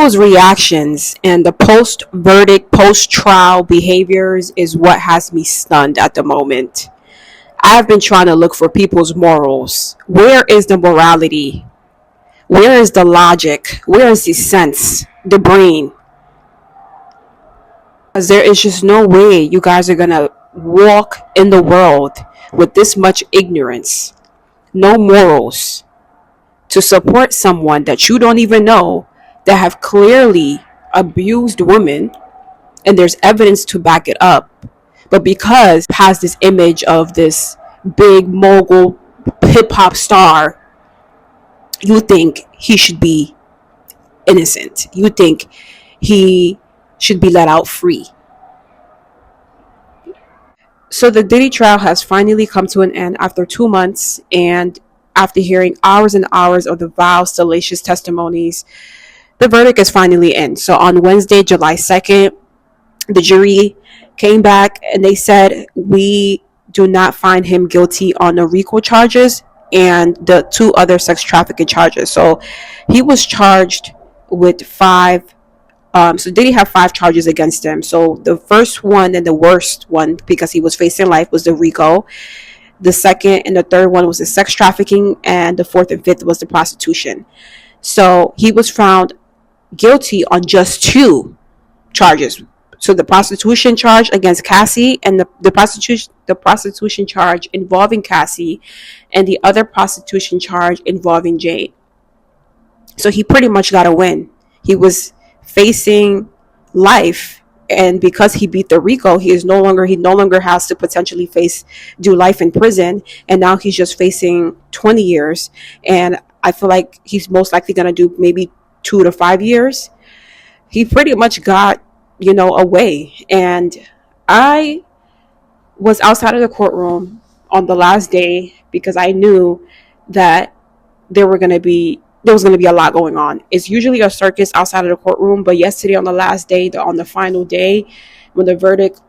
people's reactions and the post verdict, post trial behaviors is what has me stunned at the moment. I've been trying to look for people's morals. Where is the morality? Where is the logic? Where is the sense, the brain? Because there is just no way you guys are gonna walk in the world with this much ignorance, no morals, to support someone that you don't even know, that have clearly abused women, and there's evidence to back it up. But because it has this image of this big mogul hip hop star, you think he should be innocent. You think he should be let out free. So the Diddy trial has finally come to an end after 2 months, and after hearing hours and hours of the vile, salacious testimonies, the verdict is finally in. So on Wednesday, July 2nd, the jury came back and they said, we do not find him guilty on the RICO charges and the 2 other sex trafficking charges. So he was charged with 5. So did he have 5 charges against him? So the first one and the worst one, because he was facing life, was the RICO. The second and the third one was the sex trafficking, and the fourth and fifth was the prostitution. So he was found guilty on just 2 charges. So the prostitution charge against Cassie, and the prostitution charge involving Cassie, and the other prostitution charge involving Jade. So he pretty much got a win. He was facing life, and because he beat the RICO, he no longer has to potentially do life in prison, and now he's just facing 20 years. And I feel like he's most likely going to do maybe 2 to 5 years. He pretty much got, away. And I was outside of the courtroom on the last day because I knew that there was going to be a lot going on. It's usually a circus outside of the courtroom, but yesterday on the last day, on the final day, when the verdict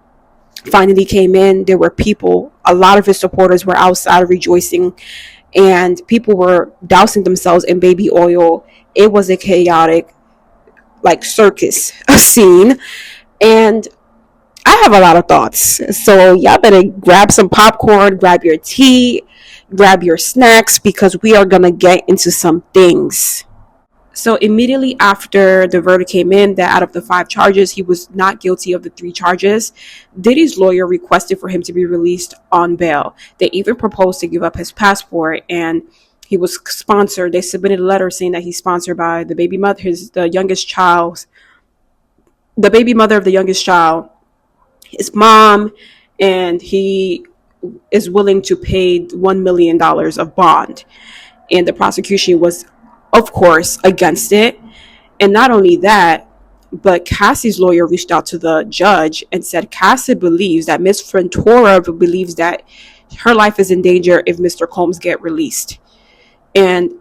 finally came in, there were people, a lot of his supporters were outside rejoicing, and people were dousing themselves in baby oil. It was a chaotic, circus scene, and I have a lot of thoughts. So y'all better grab some popcorn, grab your tea, grab your snacks, because we are gonna get into some things. So immediately after the verdict came in that out of the 5 charges, he was not guilty of the 3 charges, Diddy's lawyer requested for him to be released on bail. They even proposed to give up his passport, and he was sponsored. They submitted a letter saying that he's sponsored by the baby mother, the baby mother of the youngest child, his mom, and he is willing to pay $1 million of bond. And the prosecution was, of course, against it. And not only that, but Cassie's lawyer reached out to the judge and said Cassie believes that Miss Frentora believes that her life is in danger if Mr. Combs get released. And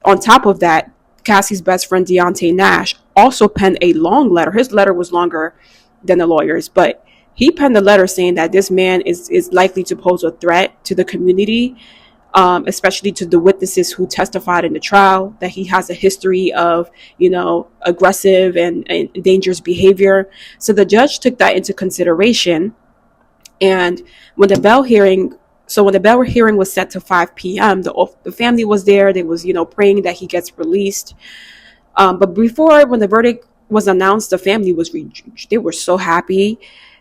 on top of that, Cassie's best friend Deontay Nash also penned a long letter. His letter was longer than the lawyer's, but he penned a letter saying that this man is likely to pose a threat to the community, especially to the witnesses who testified in the trial, that he has a history of, aggressive and dangerous behavior. So the judge took that into consideration. And when the bail hearing was set to 5 p.m., the family was there. They was, praying that he gets released. But when the verdict was announced, the family they were so happy.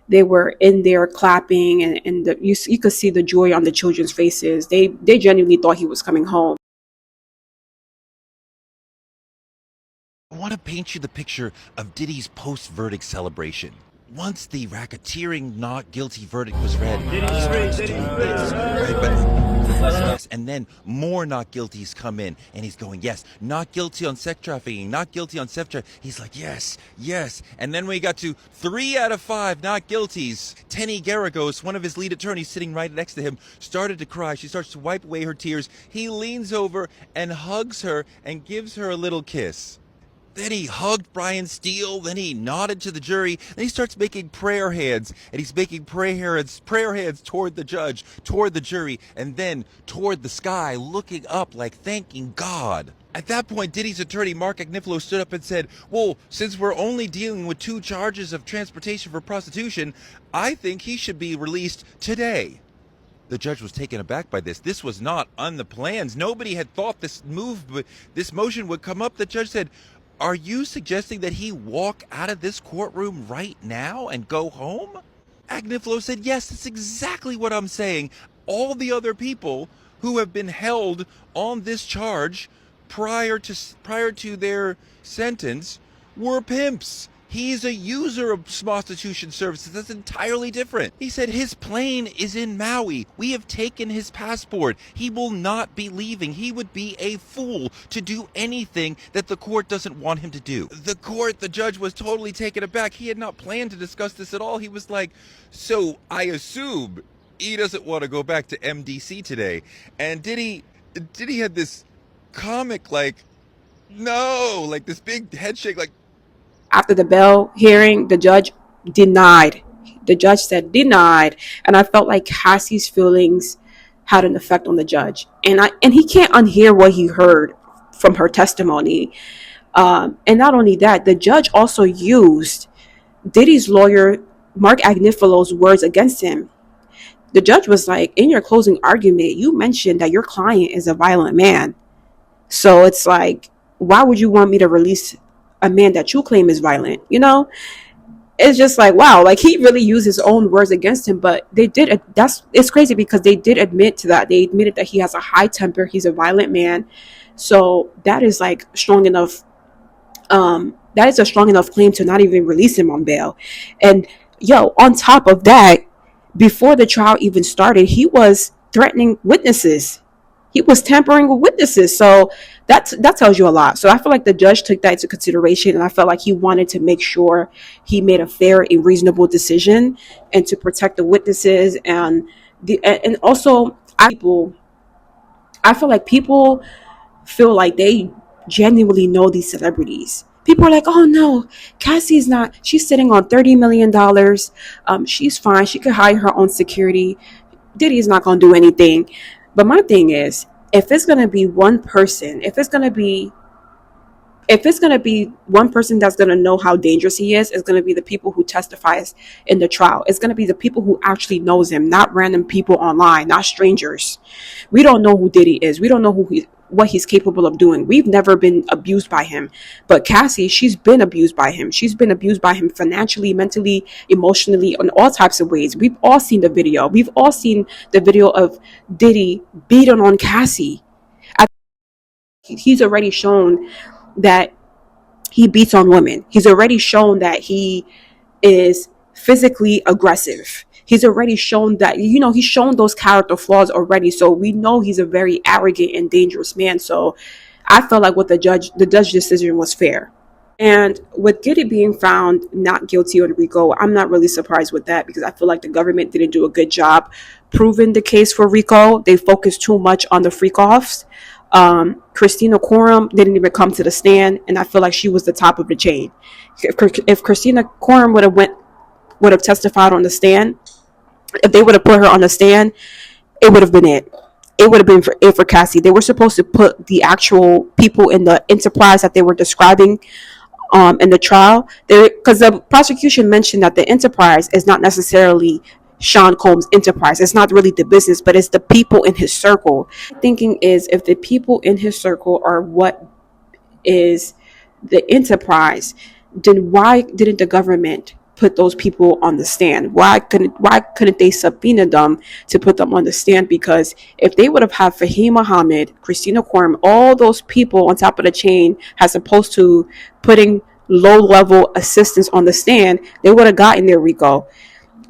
They were in there clapping, and you could see the joy on the children's faces. They genuinely thought he was coming home. I want to paint you the picture of Diddy's post-verdict celebration. Once the racketeering not guilty verdict was read, yes, and then more not guilties come in, and he's going, yes, not guilty on sex trafficking, not guilty on sex trafficking. He's like, yes, yes. And then when he got to 3 out of 5 not guilties, Tenny Garagos, one of his lead attorneys sitting right next to him, started to cry. She starts to wipe away her tears. He leans over and hugs her and gives her a little kiss. Then he hugged Brian Steele, then he nodded to the jury, then he starts making prayer hands, and he's making prayer hands toward the judge, toward the jury, and then toward the sky, looking up like thanking God. At that point, Diddy's attorney, Mark Agnifilo, stood up and said, well, since we're only dealing with 2 charges of transportation for prostitution, I think he should be released today. The judge was taken aback by this. This was not on the plans. Nobody had thought this motion would come up. The judge said, are you suggesting that he walk out of this courtroom right now and go home? Agnifilo said, yes, that's exactly what I'm saying. All the other people who have been held on this charge prior to their sentence were pimps. He's a user of prostitution services. That's entirely different. He said his plane is in Maui. We have taken his passport. He will not be leaving. He would be a fool to do anything that the court doesn't want him to do. The judge was totally taken aback. He had not planned to discuss this at all. He was like, so I assume he doesn't want to go back to MDC today. And Diddy had this comic, like, no, like this big head shake, like, After the bail hearing, the judge denied. The judge said denied, and I felt like Cassie's feelings had an effect on the judge, and he can't unhear what he heard from her testimony. And not only that, the judge also used Diddy's lawyer, Mark Agnifilo's words against him. The judge was like, in your closing argument, you mentioned that your client is a violent man. So it's like, why would you want me to release a man that you claim is violent? You know, it's just like, wow, like he really used his own words against him. But it's crazy because they did admit to that. They admitted that he has a high temper. He's a violent man. So that is like strong enough. That is a strong enough claim to not even release him on bail. And on top of that, before the trial even started, he was threatening witnesses. He was tampering with witnesses. So that tells you a lot. So I feel like the judge took that into consideration, and I felt like he wanted to make sure he made a fair and reasonable decision, and to protect the witnesses and also I feel like people feel like they genuinely know these celebrities. People are like, oh no, Cassie's not, she's sitting on $30 million. She's fine. She could hire her own security. Diddy's not going to do anything. But my thing is, if it's going to be one person, if it's going to be one person that's going to know how dangerous he is, it's going to be the people who testifies in the trial. It's going to be the people who actually knows him, not random people online, not strangers. We don't know who Diddy is. We don't know what he's capable of doing. We've never been abused by him. But Cassie, she's been abused by him. She's been abused by him financially, mentally, emotionally, in all types of ways. We've all seen the video. We've all seen the video of Diddy beating on Cassie. He's already shown that he beats on women. He's already shown that he is physically aggressive. He's already shown that, he's shown those character flaws already. So we know he's a very arrogant and dangerous man. So I felt like the judge decision was fair. And with Diddy being found not guilty on RICO, I'm not really surprised with that, because I feel like the government didn't do a good job proving the case for RICO. They focused too much on the freak-offs. Christina Quorum didn't even come to the stand, and I feel like she was the top of the chain. If Christina Quorum would have testified on the stand, if they would have put her on the stand, it would have been it. It would have been it for Cassie. They were supposed to put the actual people in the enterprise that they were describing in the trial, because the prosecution mentioned that the enterprise is not necessarily Sean Combs' enterprise. It's not really the business, but it's the people in his circle. Thinking is, if the people in his circle are what is the enterprise, then why didn't the government put those people on the stand? Why couldn't they subpoena them to put them on the stand? Because if they would have had Fahim Muhammad, Christina Quorum, all those people on top of the chain, as opposed to putting low-level assistants on the stand, they would have gotten their RICO.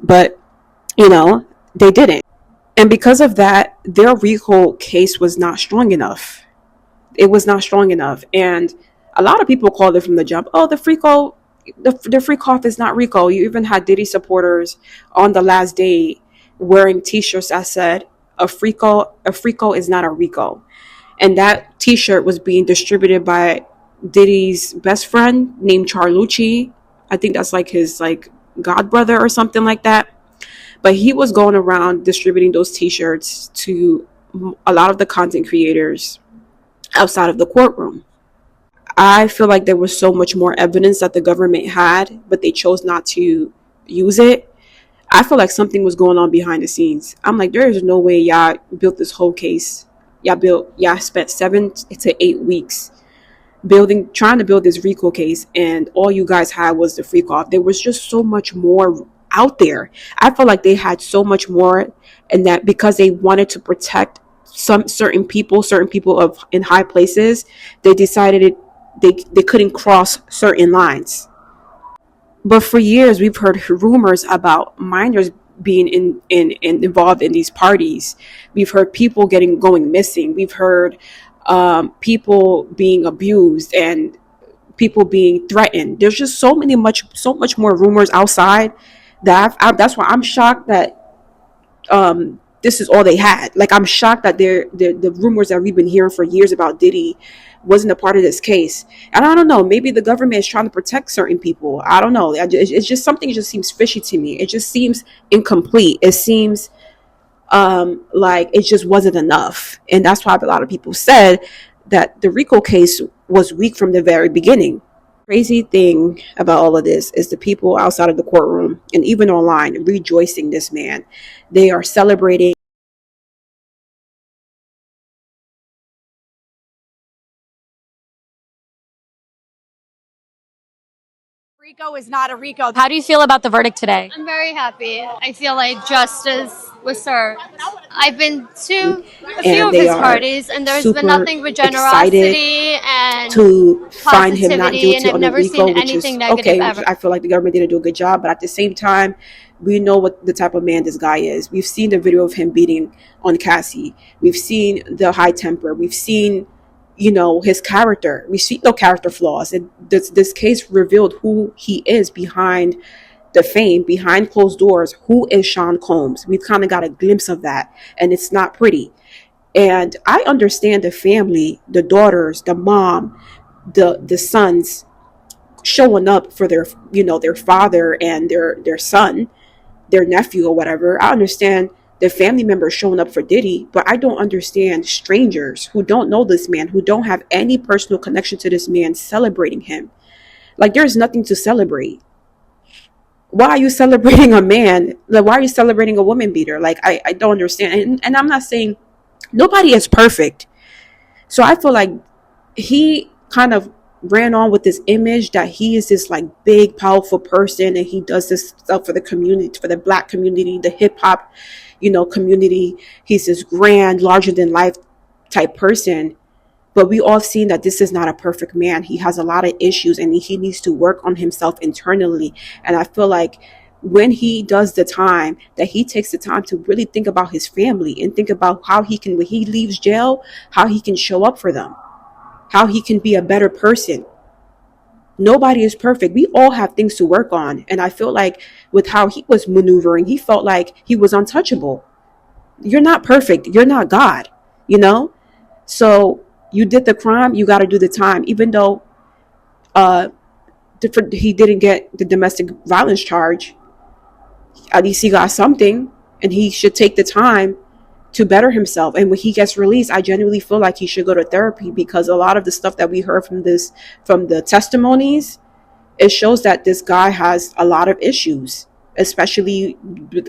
But they didn't. And because of that, their RICO case was not strong enough. It was not strong enough. And a lot of people called it from the jump, oh, the freak-off is not RICO. You even had Diddy supporters on the last day wearing t-shirts that said, a freako is not a RICO. And that t-shirt was being distributed by Diddy's best friend named Charlucci. I think that's like his god brother or something like that. But he was going around distributing those t-shirts to a lot of the content creators outside of the courtroom. I feel like there was so much more evidence that the government had, but they chose not to use it. I feel like something was going on behind the scenes. I'm like, there is no way y'all built this whole case. Y'all spent 7 to 8 weeks trying to build this RICO case, and all you guys had was the freak off. There was just so much more out there. I feel like they had so much more, and that because they wanted to protect some certain people of in high places, they decided they couldn't cross certain lines. But for years, we've heard rumors about minors being in involved in these parties. We've heard people going missing. We've heard people being abused and people being threatened. There's just so much more rumors outside that that's why I'm shocked that this is all they had. Like, I'm shocked that the rumors that we've been hearing for years about Diddy wasn't a part of this case. And I don't know, maybe the government is trying to protect certain people. I don't know. It's just something that just seems fishy to me. It just seems incomplete. It seems like it just wasn't enough. And that's why a lot of people said that the RICO case was weak from the very beginning. Crazy thing about all of this is the people outside of the courtroom and even online rejoicing this man. They are celebrating. RICO is not a RICO. How do you feel about the verdict today? I'm very happy. I feel like justice was served. I've been to a few And of they his are parties, and there's been super nothing but excited generosity and to find him not positivity, and guilty I've on the never seen RICO, which anything is negative okay, which ever. I feel like the government didn't do a good job. But at the same time, we know what the type of man this guy is. We've seen the video of him beating on Cassie. We've seen the high temper. We've seen, his character. We see no character flaws. This case revealed who he is behind the fame, behind closed doors. Who is Sean Combs? We've kind of got a glimpse of that, and it's not pretty. And I understand the family, the daughters, the mom, the sons showing up for their father and their son, their nephew or whatever. I understand the family members showing up for Diddy, but I don't understand strangers who don't know this man, who don't have any personal connection to this man, celebrating him. Like, there's nothing to celebrate. Why are you celebrating a man? Like, why are you celebrating a woman beater? Like, I don't understand. And I'm not saying nobody is perfect. So I feel like he kind of ran on with this image that he is this like big powerful person, and he does this stuff for the community, for the black community, the hip hop community. He's this grand, larger than life type person, but we all seen that this is not a perfect man. He has a lot of issues, and he needs to work on himself internally. And I feel like when he does the time, that he takes the time to really think about his family and think about how he can, when he leaves jail, how he can show up for them, how he can be a better person. Nobody is perfect. We all have things to work on. And I feel like with how he was maneuvering, he felt like he was untouchable. You're not perfect. You're not God, you know? So you did the crime, you got to do the time. Even though uh, he didn't get the domestic violence charge, at least he got something, and he should take the time to better himself. And when he gets released, I genuinely feel like he should go to therapy, because a lot of the stuff that we heard from the testimonies, it shows that this guy has a lot of issues, especially,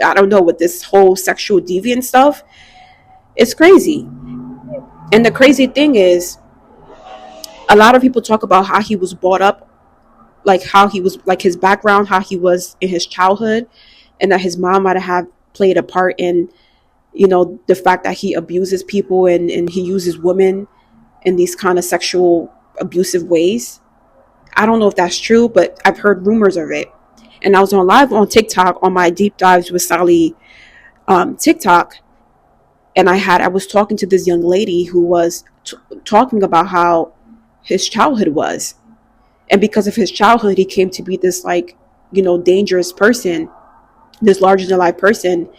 I don't know, with this whole sexual deviant stuff. It's crazy. And the crazy thing is, a lot of people talk about how he was brought up, like how he was, like his background, how he was in his childhood, and that his mom might have played a part in, the fact that he abuses people, and he uses women in these kind of sexual abusive ways. I don't know if that's true, but I've heard rumors of it. And I was on live on TikTok on my deep dives with Sali TikTok, and I was talking to this young lady who was talking about how his childhood was, and because of his childhood, he came to be this, like, dangerous person, this larger than life person.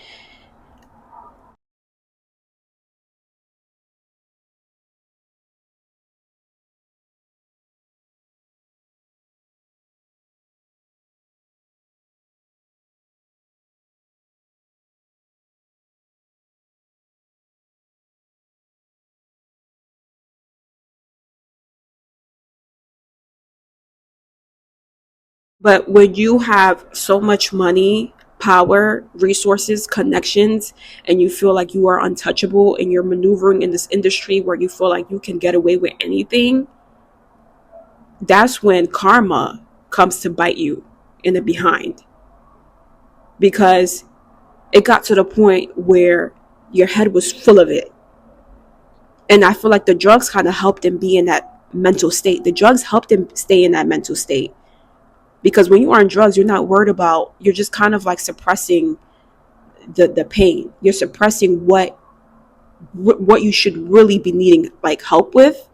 But when you have so much money, power, resources, connections, and you feel like you are untouchable and you're maneuvering in this industry where you feel like you can get away with anything, that's when karma comes to bite you in the behind. Because it got to the point where your head was full of it. And I feel like the drugs kind of helped him be in that mental state. The drugs helped him stay in that mental state. Because when you are on drugs, you're not worried about, you're just kind of like suppressing the pain. You're suppressing what you should really be needing like help with.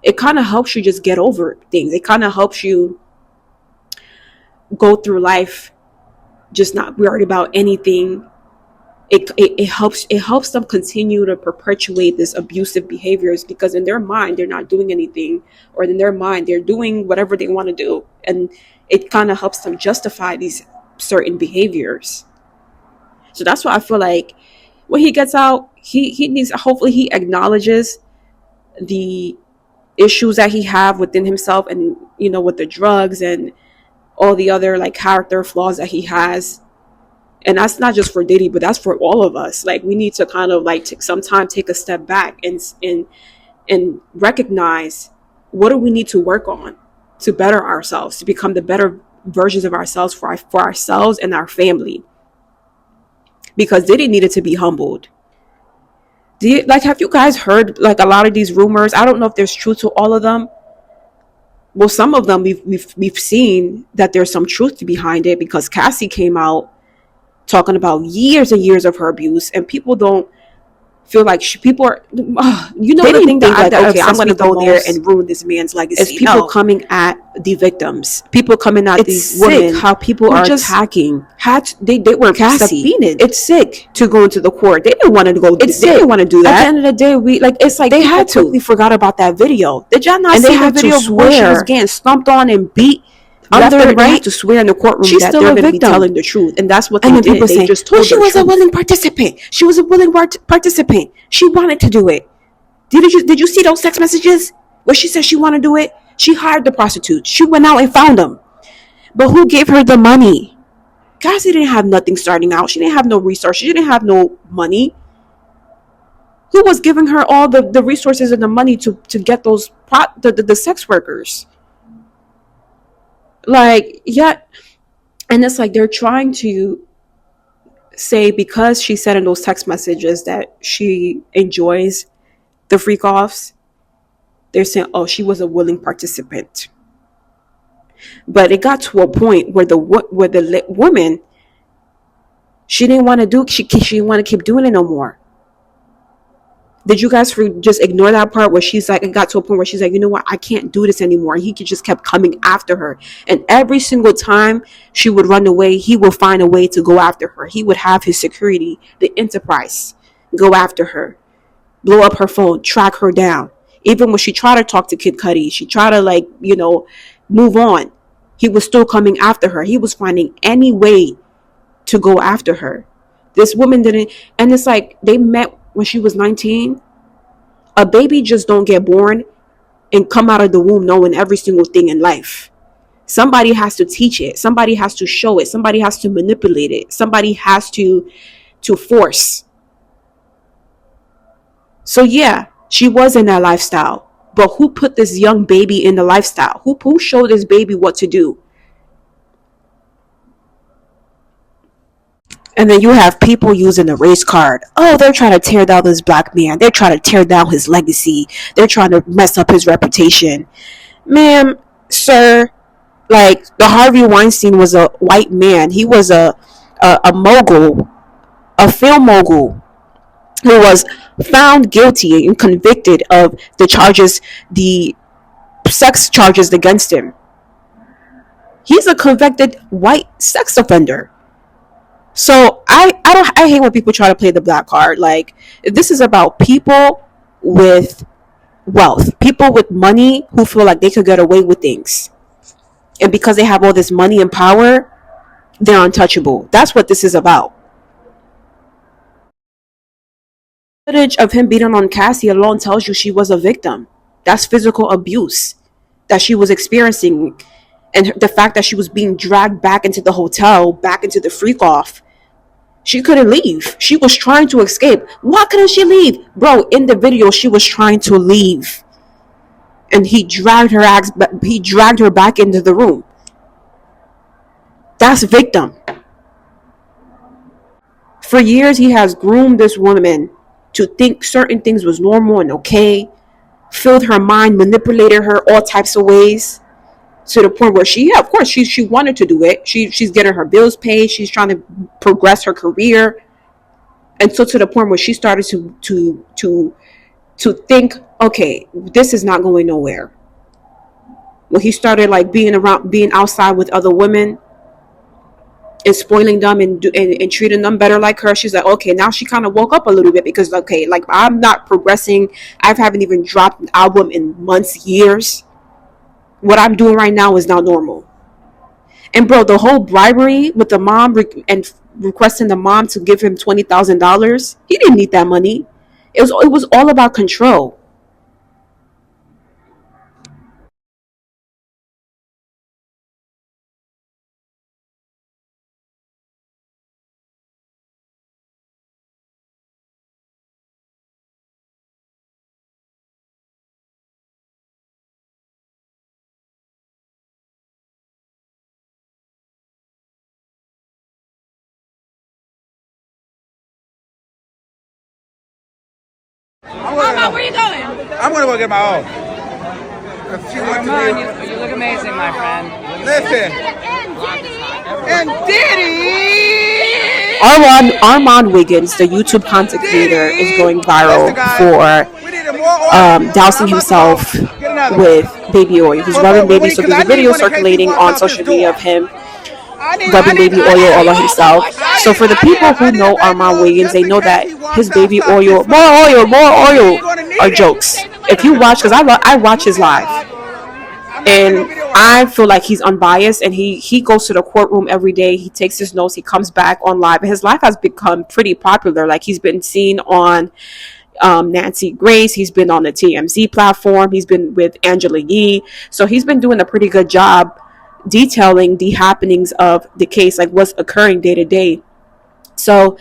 It kind of helps you just get over things. It kind of helps you go through life just not worried about anything. It helps them continue to perpetuate this abusive behaviors, because in their mind they're not doing anything, or in their mind they're doing whatever they want to do, and it kind of helps them justify these certain behaviors. So that's why I feel like when he gets out, he needs, hopefully he acknowledges the issues that he have within himself, and with the drugs and all the other like character flaws that he has. And that's not just for Diddy, but that's for all of us. Like, we need to kind of like sometime take a step back and recognize, what do we need to work on to better ourselves, to become the better versions of ourselves for ourselves and our family. Because Diddy needed to be humbled. Have you guys heard like a lot of these rumors? I don't know if there's truth to all of them. Well, some of them we've seen that there's some truth behind it, because Cassie came out talking about years and years of her abuse, and people don't feel like people are, the thing that okay, I'm going to go there and ruin this man's legacy. It's people coming at the victims, people coming at these women. How people are just attacking. They were subpoenaed. It's sick to go into the court. They didn't want to go. They didn't want to do that. At the end of the day, it's like they had to. We forgot about that video. Did y'all not see the video where she was getting stomped on and beat? They have to swear in the courtroom that they're going to be telling the truth, and that's what they did. People say, just told she was a willing participant. She was a willing participant. She wanted to do it. Did you see those text messages where she said she wanted to do it? She hired the prostitutes. She went out and found them. But who gave her the money? Cassie didn't have nothing starting out. She didn't have no resources. She didn't have no money. Who was giving her all the resources and the money to get those the sex workers? Like, yeah. And it's like they're trying to say, because she said in those text messages that she enjoys the freak offs, they're saying, oh, she was a willing participant. But it got to a point where the woman, she didn't want to she didn't want to keep doing it no more. Did you guys just ignore that part where she's like, it got to a point where she's like, you know what, I can't do this anymore. And he just kept coming after her. And every single time she would run away, he would find a way to go after her. He would have his security, the Enterprise, go after her, blow up her phone, track her down. Even when she tried to talk to Kid Cudi, she tried to move on, he was still coming after her. He was finding any way to go after her. This woman didn't, and it's like they met when she was 19. A baby just don't get born and come out of the womb knowing every single thing in life. Somebody has to teach it. Somebody has to show it. Somebody has to manipulate it. Somebody has to force. So yeah, she was in that lifestyle. But who put this young baby in the lifestyle? Who showed this baby what to do? And then you have people using the race card. Oh, they're trying to tear down this black man. They're trying to tear down his legacy. They're trying to mess up his reputation. Ma'am, sir, like, the Harvey Weinstein was a white man. He was a mogul, a film mogul, who was found guilty and convicted of the sex charges against him. He's a convicted white sex offender. So I hate when people try to play the black card. Like, this is about people with wealth, people with money who feel like they could get away with things, and because they have all this money and power, they're untouchable. That's what this is about. Footage of him beating on Cassie alone tells you she was a victim. That's physical abuse that she was experiencing. And the fact that she was being dragged back into the hotel, back into the freak off, she couldn't leave. She was trying to escape. Why couldn't she leave? Bro, in the video, she was trying to leave. And he dragged her back into the room. That's victim. For years, he has groomed this woman to think certain things was normal and okay, filled her mind, manipulated her all types of ways, to the point where of course, she wanted to do it. She's getting her bills paid. She's trying to progress her career. And so to the point where she started to think, okay, this is not going nowhere. When he started like being outside with other women and spoiling them and treating them better like her, she's like, okay, now she kind of woke up a little bit, because okay, like, I'm not progressing. I haven't even dropped an album in months, years. What I'm doing right now is not normal. And bro, the whole bribery with the mom and requesting the mom to give him $20,000, he didn't need that money. It was all about control. Mama, where you going? I'm gonna go get my own. She wants to You look amazing, my friend. listen. And Diddy. Armand Wiggins, the YouTube content creator, is going viral for dousing himself with baby oil. He's rubbing baby. So there's a video circulating on social media of him rubbing baby oil all on himself. So for the people who know Armand Wiggins, they know that his baby oil, more oil are jokes. If you watch, because I watch his live, and I feel like he's unbiased, and he goes to the courtroom every day. He takes his notes. He comes back on live, and his life has become pretty popular. Like, he's been seen on Nancy Grace. He's been on the TMZ platform. He's been with Angela Yee. So he's been doing a pretty good job detailing the happenings of the case, like what's occurring day to day. So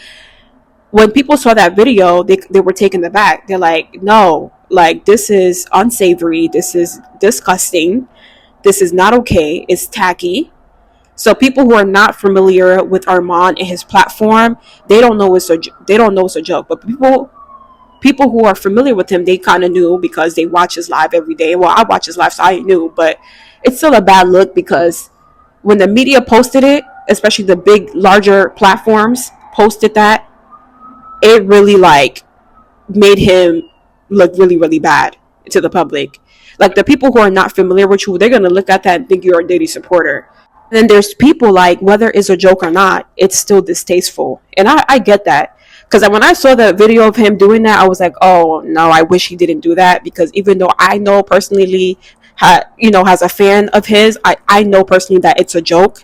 when people saw that video, they were taken aback. They're like, no, like, this is unsavory. This is disgusting. This is not okay. It's tacky. So people who are not familiar with Armand and his platform, they don't know it's a joke. But people who are familiar with him, they kind of knew, because they watch his live every day. Well, I watch his live, so I knew, but it's still a bad look, because when the media posted it, especially the big, larger platforms posted that, it really like made him look really, really bad to the public. Like, the people who are not familiar with you, they're going to look at that and think you're a Diddy supporter. And then there's people, like, whether it's a joke or not, it's still distasteful. And I get that. Because when I saw the video of him doing that, I was like, oh, no, I wish he didn't do that. Because even though I know personally, as a fan of his, I know personally that it's a joke.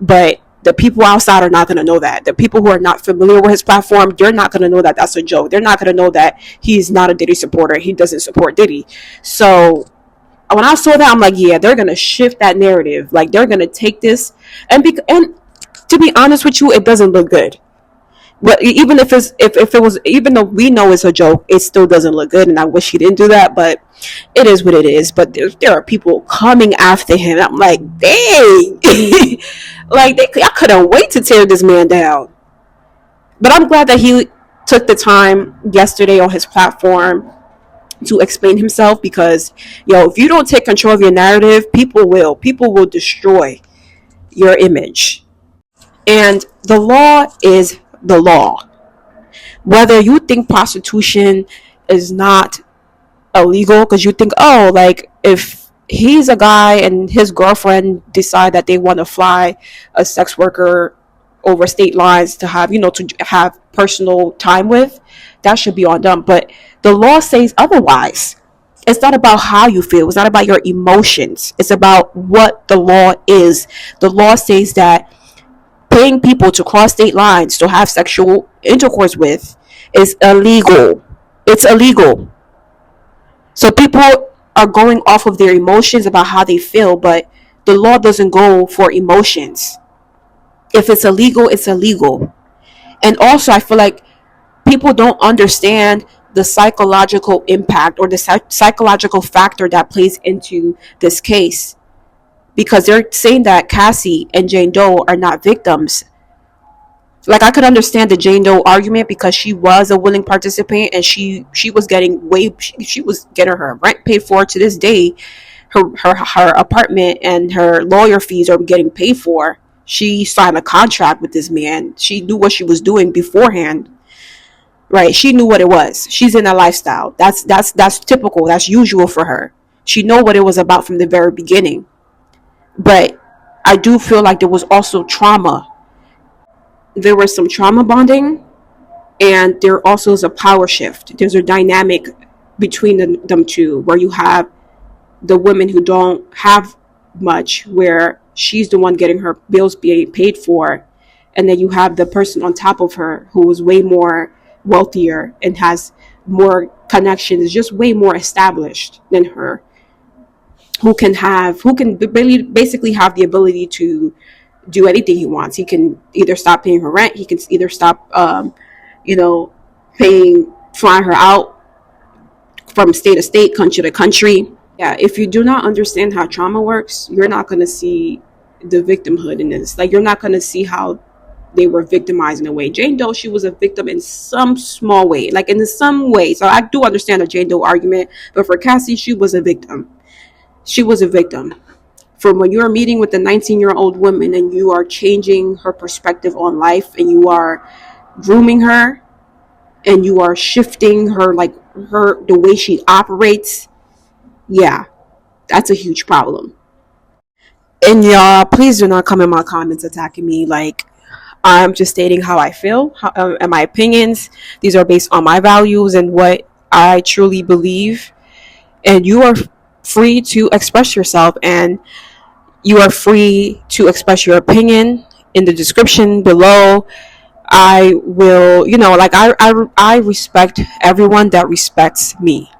But the people outside are not going to know that. The people who are not familiar with his platform, they're not going to know that that's a joke. They're not going to know that he's not a Diddy supporter. He doesn't support Diddy. So when I saw that, I'm like, yeah, they're going to shift that narrative. Like, they're going to take this. And to be honest with you, it doesn't look good. But even if it was, even though we know it's a joke, it still doesn't look good. And I wish he didn't do that, but it is what it is. But there are people coming after him. I'm like, dang, like, I couldn't wait to tear this man down. But I'm glad that he took the time yesterday on his platform to explain himself, because if you don't take control of your narrative, people will destroy your image. And the law is the law. Whether you think prostitution is not illegal, because you think, oh, like, if he's a guy and his girlfriend decide that they want to fly a sex worker over state lines to have personal time with, that should be on them. But the law says otherwise. It's not about how you feel. It's not about your emotions. It's about what the law is. The law says that paying people to cross state lines to have sexual intercourse with is illegal. It's illegal. So people are going off of their emotions about how they feel, but the law doesn't go for emotions. If it's illegal, it's illegal. And also, I feel like people don't understand the psychological impact or the psychological factor that plays into this case, because they're saying that Cassie and Jane Doe are not victims. Like, I could understand the Jane Doe argument because she was a willing participant, and she was getting she was getting her rent paid for to this day. Her apartment and her lawyer fees are getting paid for. She signed a contract with this man. She knew what she was doing beforehand. Right? She knew what it was. She's in a lifestyle. That's typical. That's usual for her. She knew what it was about from the very beginning. But I do feel like there was also trauma. There was some trauma bonding, and there also is a power shift. There's a dynamic between them two, where you have the women who don't have much, where she's the one getting her bills being paid for, and then you have the person on top of her who is way more wealthier and has more connections, just way more established than her, who can basically have the ability to do anything he wants. He can either stop paying her rent, he can either stop flying her out from state to state, country to country. Yeah, if you do not understand how trauma works, you're not going to see the victimhood in this. Like, you're not going to see how they were victimized in a way. Jane Doe, she was a victim in some small way, like in some way. So I do understand the Jane Doe argument, but for Cassie, she was a victim. She was a victim. From when you're meeting with a 19-year-old woman and you are changing her perspective on life, and you are grooming her, and you are shifting her, like the way she operates, yeah, that's a huge problem. And y'all, please do not come in my comments attacking me. Like, I'm just stating how I feel, and my opinions. These are based on my values and what I truly believe. And you are free to express yourself, and you are free to express your opinion in the description below. I will, I respect everyone that respects me.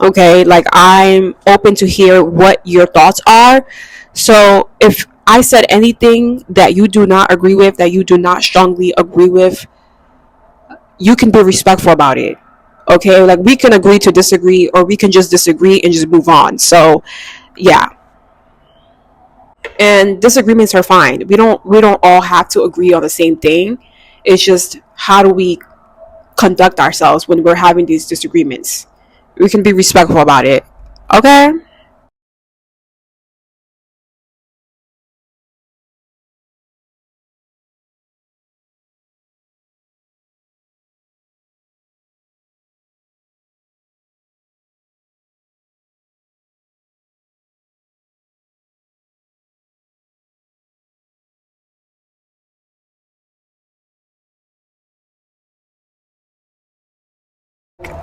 Okay, like, I'm open to hear what your thoughts are. So if I said anything that you do not agree with, that you do not strongly agree with, you can be respectful about it. Okay, like, we can agree to disagree, or we can just disagree and just move on. So yeah, and disagreements are fine. We don't all have to agree on the same thing. It's just, how do we conduct ourselves when we're having these disagreements? We can be respectful about it. Okay.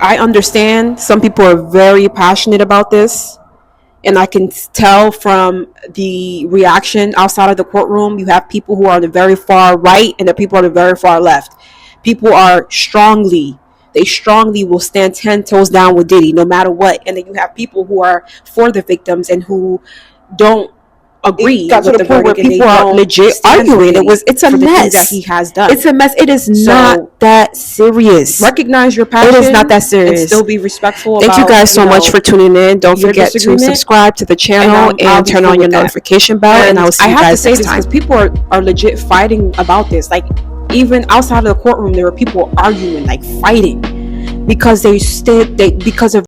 I understand some people are very passionate about this, and I can tell from the reaction outside of the courtroom. You have people who are the very far right, and the people are the very far left. People are they strongly will stand 10 toes down with Diddy no matter what. And then you have people who are for the victims and who don't agree. It got to the point where people are legit arguing. It's a mess that he has done. It's a mess. It is not that serious. Recognize your passion. It is not that serious. And still be respectful. Thank you guys so much for tuning in. Don't forget to subscribe to the channel and turn on your notification bell. And I will see you guys next time. Because people are legit fighting about this. Like, even outside of the courtroom, there were people arguing, like fighting, because because of